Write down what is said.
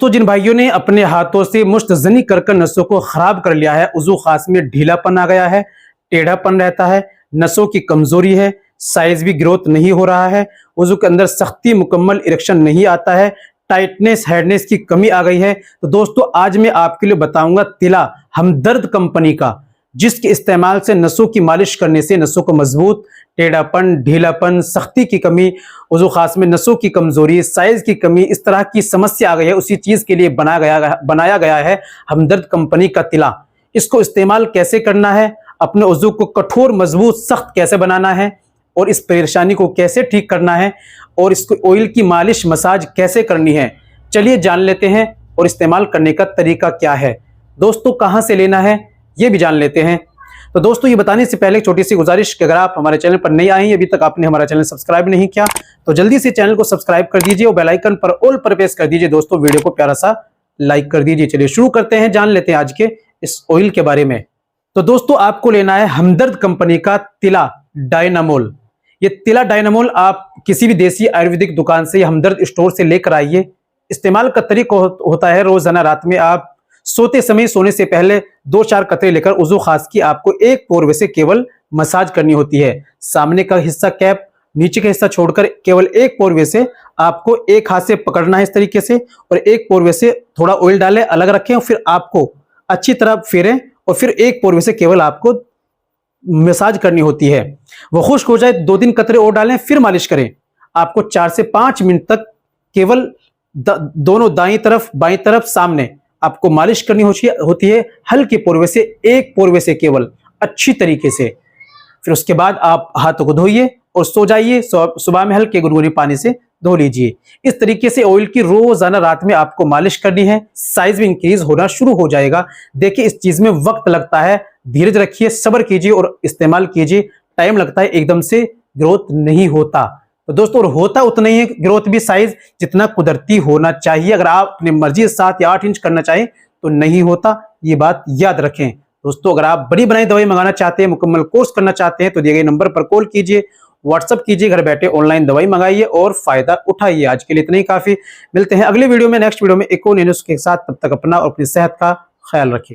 तो जिन भाइयों ने अपने हाथों से मुश्तजनी कर नसों को खराब कर लिया है, उज़ू खास में ढीलापन आ गया है, टेढ़ापन रहता है, नसों की कमजोरी है, साइज भी ग्रोथ नहीं हो रहा है, उज़ू के अंदर सख्ती, मुकम्मल इरेक्शन नहीं आता है, टाइटनेस, हेडनेस की कमी आ गई है, तो दोस्तों आज मैं आपके लिए बताऊंगा तिला हमदर्द कंपनी का, जिसके इस्तेमाल से नसों की मालिश करने से नसों को मजबूत, टेढ़ापन, ढीलापन, सख्ती की कमी, उज़ू खास में नसों की कमजोरी, साइज की कमी, इस तरह की समस्या आ गई है, उसी चीज के लिए बनाया गया है हमदर्द कंपनी का तिला। इसको इस्तेमाल कैसे करना है, अपने उज़ू को कठोर, मजबूत, सख्त कैसे बनाना है और इस परेशानी को कैसे ठीक करना है और इसको ऑयल की मालिश, मसाज कैसे करनी है, चलिए जान लेते हैं। और इस्तेमाल करने का तरीका क्या है, दोस्तों कहां से लेना है ये भी जान लेते हैं। तो दोस्तों ये बताने से पहले छोटी सी गुजारिश कि अगर आप हमारे चैनल पर नए आए हैं, अभी तक आपने हमारा चैनल सब्सक्राइब नहीं किया तो जल्दी से चैनल को सब्सक्राइब कर दीजिए और बेल आइकन पर ऑल पर प्रेस कर दीजिए। दोस्तों वीडियो को प्यारा सा लाइक कर दीजिए। चलिए शुरू करते हैं, जान लेते हैं आज के इस ऑयल के बारे में। तो दोस्तों आपको लेना है हमदर्द कंपनी का तिला डायनामोल। ये तिला डायनामोल आप किसी भी देसी आयुर्वेदिक दुकान से या हमदर्द स्टोर से लेकर आइए। इस्तेमाल का तरीका होता है, रोजाना रात में आप सोते समय, सोने से पहले 2-4 कतरे लेकर उज़ू खास की आपको एक पोरवे से केवल मसाज करनी होती है। सामने का हिस्सा कैप, नीचे का हिस्सा छोड़कर केवल एक पोरवे से आपको एक हाथ से पकड़ना है इस तरीके से, और एक पोरवे से थोड़ा ऑयल डालें, अलग रखें और फिर आपको अच्छी तरह फेरें और फिर एक पोरवे से केवल आपको मसाज करनी होती है। वो खुश्क हो जाए 2-3 कतरे और डालें, फिर मालिश करें। आपको 4 से 5 मिनट तक केवल दोनों दाईं तरफ, बाईं तरफ, सामने आपको मालिश करनी होती है, हल्के पोरवे से, एक पोरवे से केवल, अच्छी तरीके से। फिर उसके बाद आप हाथों को धोइए और सो जाइए। सुबह में हल्के गुनगुने पानी से धो लीजिए। इस तरीके से ऑयल की रोजाना रात में आपको मालिश करनी है। साइज भी इंक्रीज होना शुरू हो जाएगा। देखिए इस चीज में वक्त लगता है, धीरज रखिए, सब्र कीजिए और इस्तेमाल कीजिए। टाइम लगता है, एकदम से ग्रोथ नहीं होता। तो दोस्तों और होता उतना ही है ग्रोथ भी, साइज जितना कुदरती होना चाहिए। अगर आप अपनी मर्जी 7 या 8 इंच करना चाहें तो नहीं होता, ये बात याद रखें। दोस्तों अगर आप बड़ी बनाई दवाई मंगाना चाहते हैं, मुकम्मल कोर्स करना चाहते हैं तो दिए गए नंबर पर कॉल कीजिए, व्हाट्सअप कीजिए, घर बैठे ऑनलाइन दवाई मंगाइए और फायदा उठाइए। आज के लिए इतना ही काफी। मिलते हैं अगले वीडियो में, नेक्स्ट वीडियो में एक और नए नुस्खे के साथ। तब तक अपना और अपनी सेहत का ख्याल रखिए।